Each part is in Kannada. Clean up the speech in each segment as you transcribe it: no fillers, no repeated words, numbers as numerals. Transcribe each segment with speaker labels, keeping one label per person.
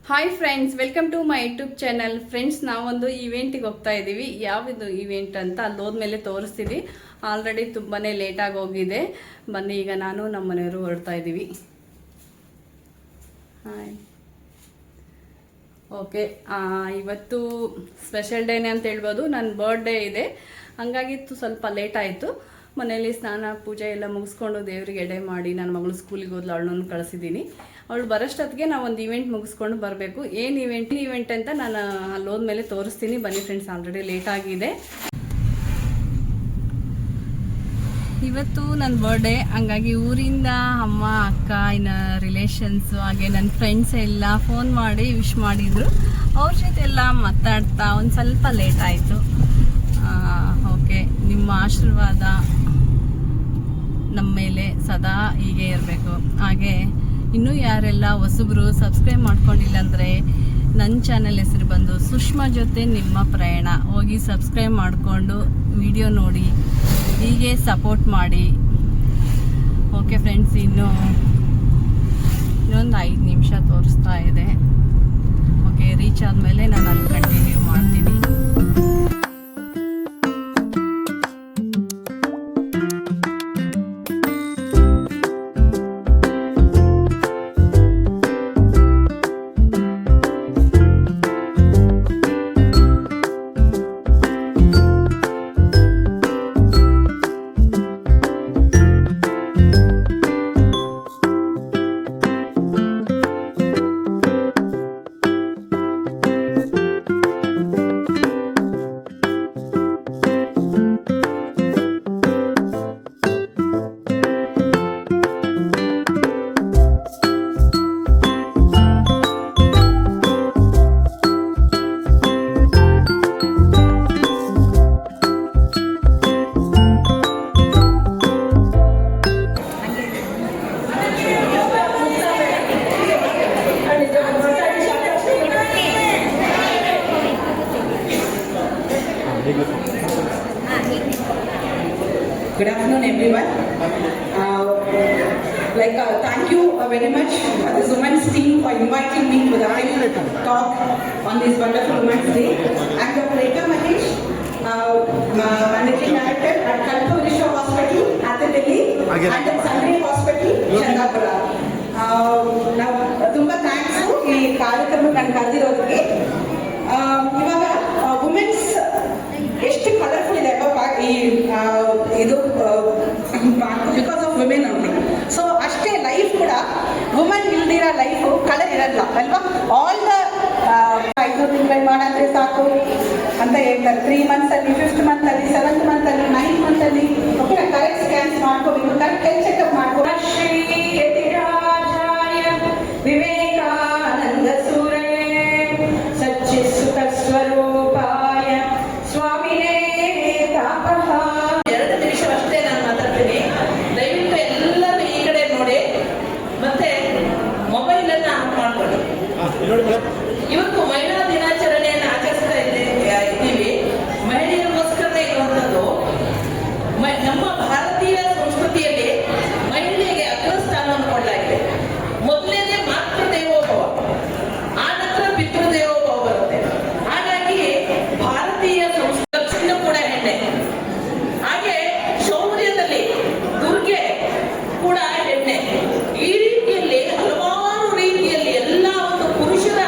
Speaker 1: Hi friends, welcome to my YouTube channel. Friends, ನಾವೊಂದು ಈವೆಂಟಿಗೆ ಹೋಗ್ತಾ ಇದ್ದೀವಿ. ಯಾವುದು ಈವೆಂಟ್ ಅಂತ ಅಲ್ಲಿ ಹೋದ್ಮೇಲೆ ತೋರಿಸ್ತೀವಿ. ಆಲ್ರೆಡಿ ತುಂಬಾ ಲೇಟಾಗಿ ಹೋಗಿದೆ. ಬನ್ನಿ, ಈಗ ನಾನು ನಮ್ಮ ಮನೆಯವರು ಹೊರಡ್ತಾ ಇದ್ದೀವಿ. ಹಾಯ್. ಓಕೆ, ಇವತ್ತು ಸ್ಪೆಷಲ್ ಡೇನೇ ಅಂತ ಹೇಳ್ಬೋದು. ನನ್ನ ಬರ್ಡೇ ಇದೆ, ಹಂಗಾಗಿ ಸ್ವಲ್ಪ ಲೇಟ್ ಆಯಿತು. ಮನೆಯಲ್ಲಿ ಸ್ನಾನ ಪೂಜೆ ಎಲ್ಲ ಮುಗಿಸ್ಕೊಂಡು ದೇವರಿಗೆ ಎಡೆ ಮಾಡಿ ನನ್ನ ಮಗಳು ಸ್ಕೂಲಿಗೆ ಹೋದ್ಲು, ಅವಳನ್ನು ಕಳಿಸಿದ್ದೀನಿ. ಅವಳು ಬರೋಷ್ಟೊತ್ತಿಗೆ ನಾವು ಒಂದು ಈವೆಂಟ್ ಮುಗಿಸ್ಕೊಂಡು ಬರಬೇಕು. ಏನು ಈವೆಂಟ್ ಅಂತ ನಾನು ಅಲ್ಲಿ ಹೋದ್ಮೇಲೆ ತೋರಿಸ್ತೀನಿ. ಬನ್ನಿ ಫ್ರೆಂಡ್ಸ್, ಆಲ್ರೆಡಿ ಲೇಟ್ ಆಗಿದೆ. ಇವತ್ತು ನನ್ನ ಬರ್ಡೇ, ಹಂಗಾಗಿ ಊರಿಂದ ಅಮ್ಮ, ಅಕ್ಕ, ಇನ್ನು ರಿಲೇಷನ್ಸು, ಹಾಗೆ ನನ್ನ ಫ್ರೆಂಡ್ಸ್ ಎಲ್ಲ ಫೋನ್ ಮಾಡಿ ವಿಶ್ ಮಾಡಿದರು. ಅವ್ರ ಜೊತೆ ಎಲ್ಲ ಮಾತಾಡ್ತಾ ಒಂದು ಸ್ವಲ್ಪ ಲೇಟ್ ಆಯಿತು. ಓಕೆ, ನಿಮ್ಮ ಆಶೀರ್ವಾದ ನಮ್ಮ ಮೇಲೆ ಸದಾ ಹೀಗೆ ಇರಬೇಕು. ಹಾಗೆ ಇನ್ನೂ ಯಾರೆಲ್ಲ ಹೊಸಬ್ರು ಸಬ್ಸ್ಕ್ರೈಬ್ ಮಾಡ್ಕೊಂಡಿಲ್ಲ ಅಂದರೆ ನನ್ನ ಚಾನಲ್ ಹೆಸರು ಬಂದು ಸುಷ್ಮಾ ಜೊತೆ ನಿಮ್ಮ ಪ್ರಯಾಣ. ಹೋಗಿ ಸಬ್ಸ್ಕ್ರೈಬ್ ಮಾಡಿಕೊಂಡು ವಿಡಿಯೋ ನೋಡಿ, ಹೀಗೆ ಸಪೋರ್ಟ್ ಮಾಡಿ. ಓಕೆ ಫ್ರೆಂಡ್ಸ್, ಇನ್ನೊಂದು 5 ನಿಮಿಷ ತೋರಿಸ್ತಾ ಇದೆ. ಓಕೆ, ರೀಚ್ ಆದಮೇಲೆ ನಾನು ಅಲ್ಲಿ ಕಂಟಿನ್ಯೂ ಮಾಡ್ತೀನಿ.
Speaker 2: Good afternoon, everyone. Thank you very much this Women's team for inviting me to the live talk on this wonderful Women's Day. I'm Dr. Rekha Mahesh, Managing Director at Kalpo Vishwa Hospital, Delhi, and Sunday Hospital, Chandapura. ತುಂಬಾ ಥ್ಯಾಂಕ್ಸ್ ಈ ಕಾರ್ಯಕ್ರಮ ನಾನು ಕರೆದಿರೋದಕ್ಕೆ. ಇವಾಗ ವುಮೆನ್ಸ್ ಎಷ್ಟು ಕಲರ್ಫುಲ್ ಇದೆ ಈ ಇದು ಬಿಕಾಸ್ ಆಫ್ ವಿಮೆನ್ ಅಂತ. ಸೊ ಅಷ್ಟೇ ಲೈಫ್ ಕೂಡ ವುಮೆನ್ ಇಲ್ದಿರೋ ಲೈಫು ಕಲರ್ ಇರಲ್ಲ ಅಲ್ವಾ. ಆಲ್ ದ 500 ತಿಂಗಳು ಮಾಡಂದ್ರೆ ಸಾಕು ಅಂತ ಹೇಳ್ತಾರೆ. 3 ಮಂತ್ಸಲ್ಲಿ, 5th ಮಂತಲ್ಲಿ, 7th ಮಂತಲ್ಲಿ, 9th ಮಂತಲ್ಲಿ ಓಕೆ ಕರೆಕ್ಟ್ ಸ್ಕ್ಯಾನ್ಸ್ ಮಾಡ್ಕೋಬೇಕು, ಕರೆಕ್ಟ್ ಹೆಲ್ತ್ ಚೆಕಪ್ ಮಾಡ್ಕೋ. ಶ್ರೀ ಯತಿರಾಜಾಯ ವಿವೇಕಾನಂದ ಸೂರೇ ಸಚ್ಚಿಸುತ ಸ್ವರೂಪಾಯ ಸ್ವಾಮಿನೇ ತಾಪಃ. 2 ನಿಮಿಷ ಅಷ್ಟೇ ನಾನು ಮಾತಾಡ್ತೀನಿ. ದಯವಿಟ್ಟು ಎಲ್ಲರೂ ಈ ಕಡೆ ನೋಡಿ, ಮತ್ತೆ ಮೊಬೈಲ್ ಅನ್ನ ಆಫ್ ಮಾಡ್ಕೊಳ್ಳಿ. ಇವತ್ತು ಮಹಿಳಾ ದಿನಾಚರಣೆಯನ್ನು ಆಚರಿಸ್ತಾ ಇದ್ದೀವಿ. ಮಹಿಳೆಯರಿಗೋಸ್ಕರ ಇರುವಂಥದ್ದು. ನಮ್ಮ ಭಾರತೀಯ ಸಂಸ್ಕೃತಿಯಲ್ಲಿ ಮಹಿಳೆಗೆ ಅಗ್ರಸ್ಥಾನವನ್ನು ಕೊಡಲಾಗಿದೆ. ಮೊದಲನೇ ಮಾತೃ ದೇವೋಭವ, ಆನಂತರ ಪಿತೃ ದೇವೋಭವ ಬರುತ್ತೆ. ಹಾಗಾಗಿ ಭಾರತೀಯ ಸಂಸ್ಕೃತಿ ಕೂಡ ಹೆಣ್ಣೆ. ಹಾಗೆ ಶೌರ್ಯದಲ್ಲಿ ದುರ್ಗೆ ಕೂಡ ಹೆಣ್ಣೆ. ಈ ರೀತಿಯಲ್ಲಿ ಹಲವಾರು ರೀತಿಯಲ್ಲಿ ಎಲ್ಲ ಒಂದು ಪುರುಷರ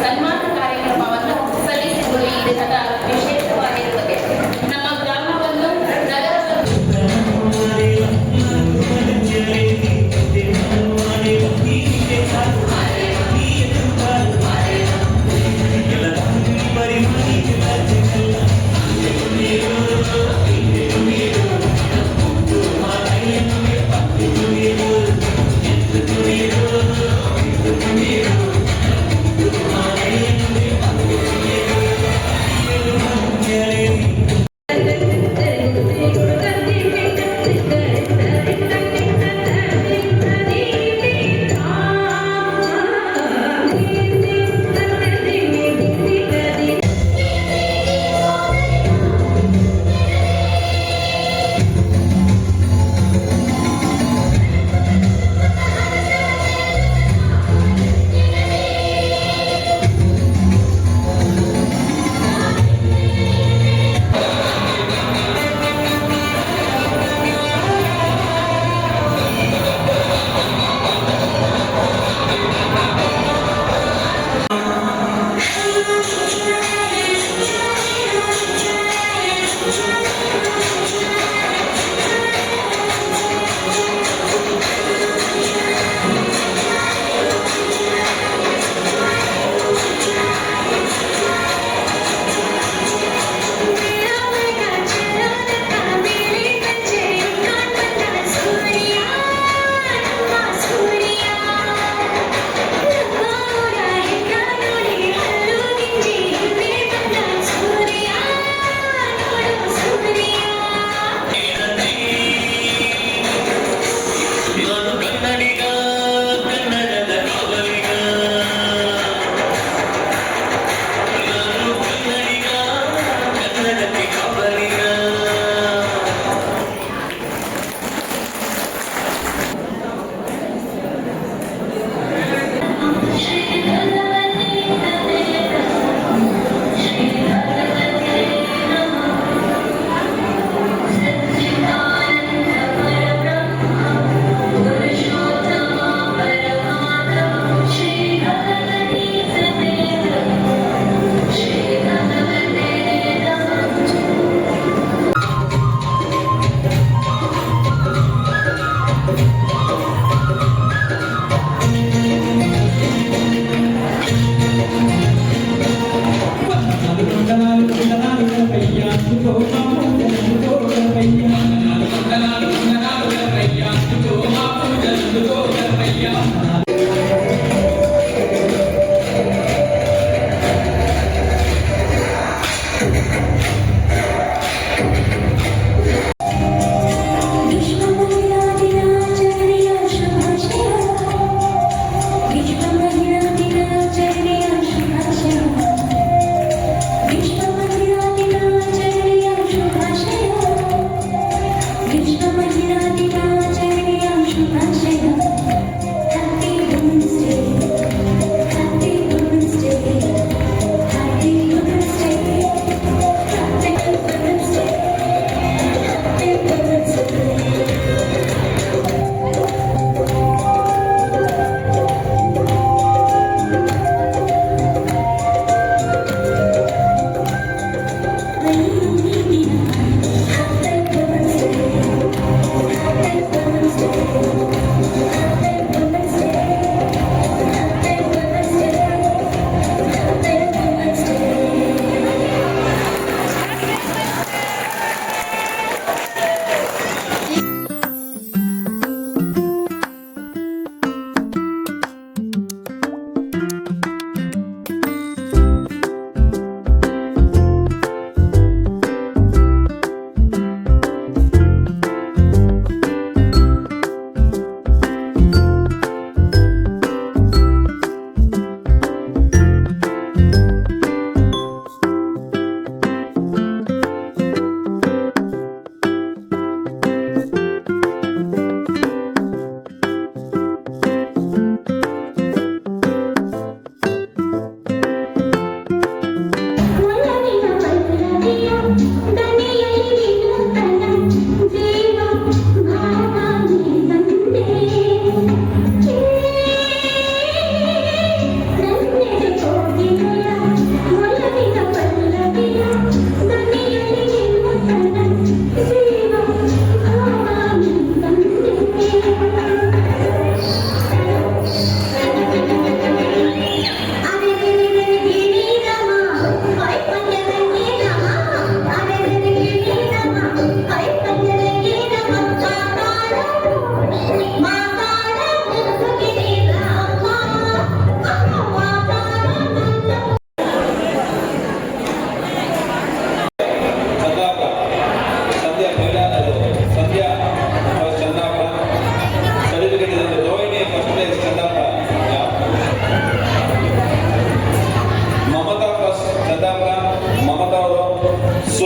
Speaker 3: ಸನ್ಮಾನ ಕಾರ್ಯಕ್ರಮವನ್ನು ಸಲ್ಲಿಸುವುದು ಈ ದಿನದ ವಿಶೇಷವಾಗಿರುತ್ತದೆ. ನಮ್ಮ ಗ್ರಾಮವನ್ನು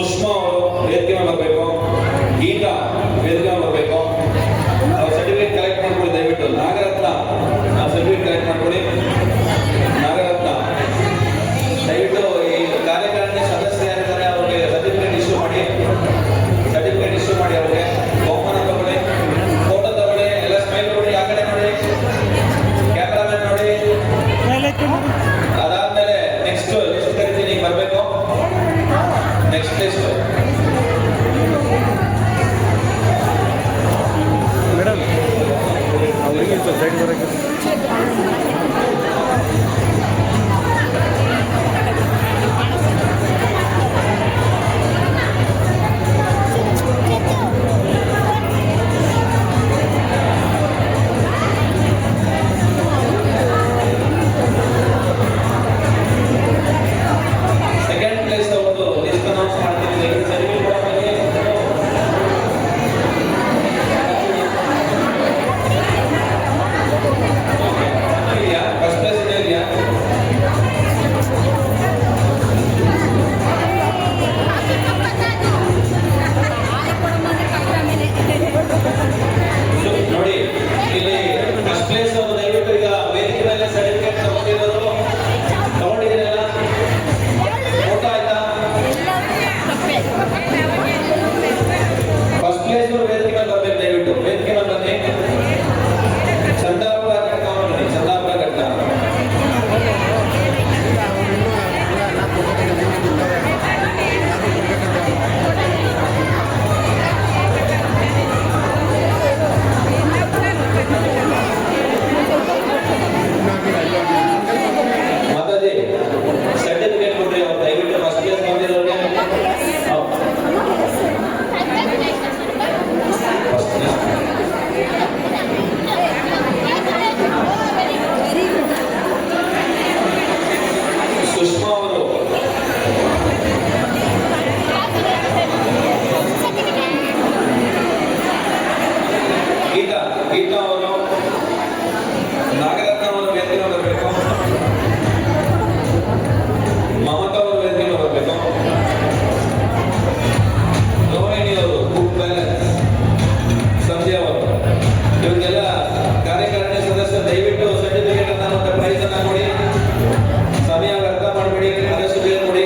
Speaker 4: ಸುಷ್ಮಾ ಅವರು ವೇದಿಕೆ ಮೇಲೆ ಬರಬೇಕು, ಗೀತಾ ವೇದಿಕೆ ಮೇಲೆ ಬರಬೇಕು. ಸರ್ಟಿಫಿಕೇಟ್ ಕಲೆಕ್ಟ್ ಮಾಡ್ಕೊಳ್ಳಿ ದಯವಿಟ್ಟು. ನಾಗರತ್ನ ಸರ್ಟಿಫಿಕೇಟ್ ಕಲೆಕ್ಟ್ ಮಾಡ್ಕೊಳ್ಳಿ. ನಾಗರತ್ನ ದಯವಿಟ್ಟು ಈ ಕಾರ್ಯಕಾರಿಣಿ ಸದಸ್ಯರಿದ್ದಾರೆ, ಅವ್ರಿಗೆ ಸರ್ಟಿಫಿಕೇಟ್ ಇಶ್ಯೂ ಮಾಡಿ. ಸರ್ಟಿಫಿಕೇಟ್ ಇಶ್ಯೂ ಮಾಡಿ ಅವ್ರಿಗೆ. ಬಹುಮಾನ ತಗೊಳ್ಳಿ, ಫೋಟೋ ತಗೊಳ್ಳಿ, ಎಲ್ಲ ಸ್ಮೈಲ್ ಕೊಡಿ. ಆ ಕಡೆ ನೋಡಿ, ಕ್ಯಾಮ್ರಾಮನ್ ನೋಡಿ. ಅದಾದ್ಮೇಲೆ ನೆಕ್ಸ್ಟ್ ಲಿಸ್ಟ್ ಕರಿತೀನಿ, ಬರಬೇಕು. ನೆಕ್ಸ್ಟ್ ಲಿಸ್ಟ್
Speaker 5: ಮೇಡಮ್ ಅವರಿಗೆ ಸೈಡ್ ಬರೋಕ್ಕೆ
Speaker 4: ಸೆಕೆಂಡ್ ಪ್ಲೇಸ್ ಅವ್ರದ್ದು ಲಿಸ್ಟ್ ಅನೌನ್ಸ್ ಮಾಡ್ತೀನಿ. ಸರ್ಟಿಫಿಕೇಟ್ ಕೂಡ ಬನ್ನಿ. ಇದೆಯಾ? ಫಸ್ಟ್ ಪ್ಲೇಸ್ ಇದೆಯಾ? ನೋಡಿ, ಇಲ್ಲಿ ಫಸ್ಟ್ ಪ್ಲೇಸ್ ಅವರು ದಯವಿಟ್ಟು ಈಗ ವೇದಿಕೆ ಮೇಲೆ ಸರ್ಟಿಫಿಕೇಟ್ ತಗೊಂಡಿರೋದು ತಗೊಂಡಿದ್ದೀರಲ್ಲ, ಫೋಟೋ ಆಯ್ತಾ? ಫಸ್ಟ್ ಪ್ಲೇಸ್ ಅವರು ವೇದಿಕೆ ಮೇಲೆ ಬರ್ಬೇಕು. ದಯವಿಟ್ಟು ವೇದಿಕೆ ಮೇಲೆ ಬನ್ನಿ. ಚಂದಾಪುರ ಘಟ್ಟ ಬನ್ನಿ. ಚಂದಾಪುರ ಘಟ್ಟ ಮಾತಾಜಿ ಸರ್ಟಿಫಿಕೇಟ್ ಕೊಡ್ರಿ ಅವ್ರು ದಯವಿಟ್ಟು ಫಸ್ಟ್ ಪ್ಲೇಸ್ ಬಂದಿರೋರಿಗೆ. ಫಸ್ಟ್ ಪ್ಲೇಸ್ ಸುಷ್ಮಾ ಅವರು. ಗೀತಾ ಅವರು. ನಾಗರತ್ನ ಅವರು ವೇದಿಕೆ ಮೇಲೆ ಬರಬೇಕು. ಮಮತಾ ಅವರು ವೇದಿಕೆ ಮೇಲೆ ಬರಬೇಕು. ರೋಹಿಣಿ ಅವರು, ಗುಡ್ ಬ್ಯಾಲೆನ್ಸ್. ಸಂಧ್ಯಾ ಅವರು. ಇವರಿಗೆಲ್ಲ ಕಾರ್ಯಕಾರಿಣಿ ಸದಸ್ಯರು ದಯವಿಟ್ಟು ಸರ್ಟಿಫಿಕೇಟ್ ಅನ್ನ ಮತ್ತೆ ಪ್ರೈಸ್ ಅನ್ನ ಕೊಡಿ. ಸಮಯ ವ್ಯರ್ಥ ಮಾಡಬೇಡಿ, ಆದಷ್ಟು ಬೇಗ ಕೊಡಿ.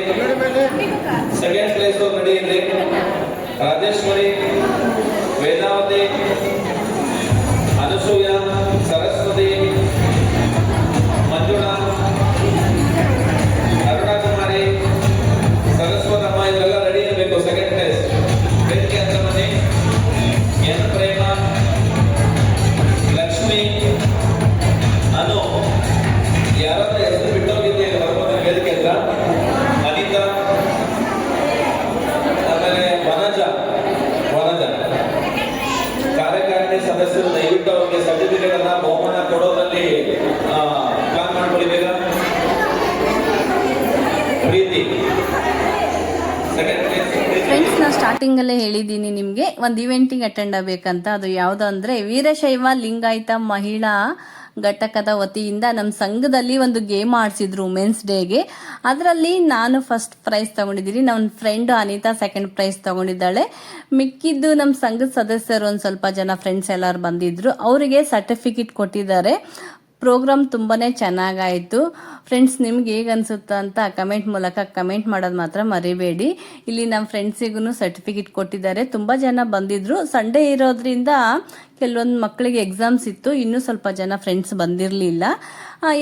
Speaker 4: ಸೆಕೆಂಡ್ ಪ್ಲೇಸ್ ರೆಡಿ ಇದ್ರಿ. ರಾಜೇಶ್ವರಿ, ವೇದಾವತಿ, ಅನಸೂಯ, ಸರಸ್ವತಿ, ಮಂಜುಳಾ, ಅರುಣಾಕುಮಾರಿ, ಸರಸ್ವತಮ್ಮ ಇವರೆಲ್ಲ ರೆಡಿ ಇರಬೇಕು. ಸೆಕೆಂಡ್ ಪ್ಲೇಸ್ ವೇದಿಕೆ ಹತ್ರ ಬನ್ನಿ. ಎನ್ ಪ್ರೇಮ, ಲಕ್ಷ್ಮಿ, ಅನು, ಯಾರಾದ್ರೂ ಹೆಸರು ಬಿಟ್ಟೋಗಿದ್ದೆ ಬರ್ಬೋದು ವೇದಿಕೆ ಹತ್ರ. ಅನಿತಾ, ಆಮೇಲೆ ವನಜ. ಕಾರ್ಯಕಾರಿಣಿ ಸದಸ್ಯರು ದಯವಿಟ್ಟು ಅವರಿಗೆ ಸರ್ಟಿಫಿಕೇಟ್ ಅನ್ನ ಬಹುಮಾನ ಕೊಡೋದ್ರಲ್ಲಿ ಪ್ಲಾನ್ ಮಾಡ್ಕೊಳ್ಳಿ ಬೇಗ. ಪ್ರೀತಿ ಸೆಕೆಂಡ್ ಪ್ಲೇಸ್.
Speaker 1: ಫ್ರೆಂಡ್ಸ್, ನಾನು ಸ್ಟಾರ್ಟಿಂಗಲ್ಲೇ ಹೇಳಿದ್ದೀನಿ ನಿಮಗೆ ಒಂದು ಇವೆಂಟಿಗೆ ಅಟೆಂಡ್ ಆಗಬೇಕಂತ. ಅದು ಯಾವುದು ಅಂದರೆ ವೀರಶೈವ ಲಿಂಗಾಯತ ಮಹಿಳಾ ಘಟಕದ ವತಿಯಿಂದ ನಮ್ಮ ಸಂಘದಲ್ಲಿ ಒಂದು ಗೇಮ್ ಆಡಿಸಿದ್ರು ವುಮೆನ್ಸ್ ಡೇಗೆ. ಅದರಲ್ಲಿ ನಾನು ಫಸ್ಟ್ ಪ್ರೈಸ್ ತಗೊಂಡಿದ್ದೀನಿ. ನನ್ನ ಫ್ರೆಂಡ್ ಅನಿತಾ ಸೆಕೆಂಡ್ ಪ್ರೈಸ್ ತಗೊಂಡಿದ್ದಾಳೆ. ಮಿಕ್ಕಿದ್ದು ನಮ್ಮ ಸಂಘದ ಸದಸ್ಯರು ಒಂದು ಸ್ವಲ್ಪ ಜನ ಫ್ರೆಂಡ್ಸ್ ಎಲ್ಲರೂ ಬಂದಿದ್ರು. ಅವರಿಗೆ ಸರ್ಟಿಫಿಕೇಟ್ ಕೊಟ್ಟಿದ್ದಾರೆ. ಪ್ರೋಗ್ರಾಮ್ ತುಂಬಾ ಚೆನ್ನಾಗಾಯಿತು. ಫ್ರೆಂಡ್ಸ್, ನಿಮ್ಗೆ ಹೇಗೆ ಅನಿಸುತ್ತಾ ಅಂತ ಕಮೆಂಟ್ ಮೂಲಕ ಕಮೆಂಟ್ ಮಾಡೋದು ಮಾತ್ರ ಮರಿಬೇಡಿ. ಇಲ್ಲಿ ನಮ್ಮ ಫ್ರೆಂಡ್ಸಿಗೂ ಸರ್ಟಿಫಿಕೇಟ್ ಕೊಟ್ಟಿದ್ದಾರೆ. ತುಂಬ ಜನ ಬಂದಿದ್ರು. ಸಂಡೇ ಇರೋದ್ರಿಂದ ಕೆಲವೊಂದು ಮಕ್ಕಳಿಗೆ ಎಕ್ಸಾಮ್ಸ್ ಇತ್ತು. ಇನ್ನೂ ಸ್ವಲ್ಪ ಜನ ಫ್ರೆಂಡ್ಸ್ ಬಂದಿರಲಿಲ್ಲ.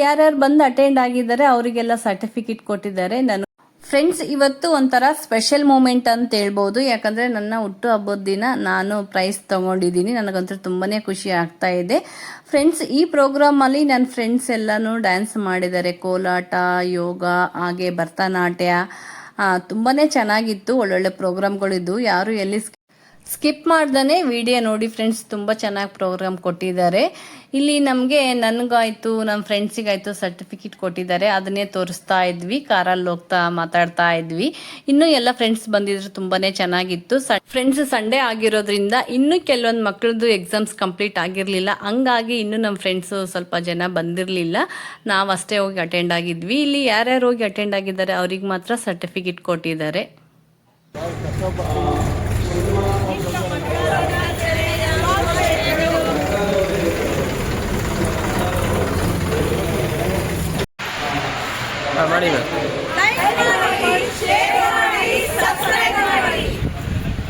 Speaker 1: ಯಾರ್ಯಾರು ಬಂದು ಅಟೆಂಡ್ ಆಗಿದ್ದಾರೆ ಅವರಿಗೆಲ್ಲ ಸರ್ಟಿಫಿಕೇಟ್ ಕೊಟ್ಟಿದ್ದಾರೆ. ನಾನು ಫ್ರೆಂಡ್ಸ್, ಇವತ್ತು ಒಂಥರ ಸ್ಪೆಷಲ್ ಮೂಮೆಂಟ್ ಅಂತ ಹೇಳ್ಬೋದು. ಯಾಕಂದರೆ ನನ್ನ ಹುಟ್ಟು ಹಬ್ಬದ ದಿನ ನಾನು ಪ್ರೈಸ್ ತೊಗೊಂಡಿದ್ದೀನಿ. ನನಗಂತೂ ತುಂಬಾ ಖುಷಿ ಆಗ್ತಾ ಇದೆ. ಫ್ರೆಂಡ್ಸ್, ಈ ಪ್ರೋಗ್ರಾಮಲ್ಲಿ ನನ್ನ ಫ್ರೆಂಡ್ಸ್ ಎಲ್ಲನೂ ಡ್ಯಾನ್ಸ್ ಮಾಡಿದ್ದಾರೆ. ಕೋಲಾಟ, ಯೋಗ, ಹಾಗೆ ಭರತನಾಟ್ಯ ತುಂಬಾ ಚೆನ್ನಾಗಿತ್ತು. ಒಳ್ಳೊಳ್ಳೆ ಪ್ರೋಗ್ರಾಮ್ಗಳಿದ್ದು. ಯಾರು ಎಲ್ಲಿ ಸ್ಕಿಪ್ ಮಾಡ್ದೇ ವಿಡಿಯೋ ನೋಡಿ ಫ್ರೆಂಡ್ಸ್. ತುಂಬ ಚೆನ್ನಾಗಿ ಪ್ರೋಗ್ರಾಮ್ ಕೊಟ್ಟಿದ್ದಾರೆ. ಇಲ್ಲಿ ನಮಗೆ ನನಗಾಯ್ತು, ನಮ್ಮ ಫ್ರೆಂಡ್ಸಿಗಾಯ್ತು ಸರ್ಟಿಫಿಕೇಟ್ ಕೊಟ್ಟಿದ್ದಾರೆ. ಅದನ್ನೇ ತೋರಿಸ್ತಾ ಇದ್ವಿ, ಕಾರಲ್ಲಿ ಹೋಗ್ತಾ ಮಾತಾಡ್ತಾ ಇದ್ವಿ. ಇನ್ನೂ ಎಲ್ಲ ಫ್ರೆಂಡ್ಸ್ ಬಂದಿದ್ರು. ತುಂಬಾ ಚೆನ್ನಾಗಿತ್ತು. ಫ್ರೆಂಡ್ಸ್, ಸಂಡೇ ಆಗಿರೋದ್ರಿಂದ ಇನ್ನೂ ಕೆಲವೊಂದು ಮಕ್ಕಳದ್ದು ಎಕ್ಸಾಮ್ಸ್ ಕಂಪ್ಲೀಟ್ ಆಗಿರಲಿಲ್ಲ. ಹಂಗಾಗಿ ಇನ್ನೂ ನಮ್ಮ ಫ್ರೆಂಡ್ಸು ಸ್ವಲ್ಪ ಜನ ಬಂದಿರಲಿಲ್ಲ. ನಾವು ಅಷ್ಟೇ ಹೋಗಿ ಅಟೆಂಡ್ ಆಗಿದ್ವಿ. ಇಲ್ಲಿ ಯಾರ್ಯಾರು ಹೋಗಿ ಅಟೆಂಡ್ ಆಗಿದ್ದಾರೆ ಅವ್ರಿಗೆ ಮಾತ್ರ ಸರ್ಟಿಫಿಕೇಟ್ ಕೊಟ್ಟಿದ್ದಾರೆ.
Speaker 5: ಭಾಳ ಕಷ್ಟಪಟ್ಟು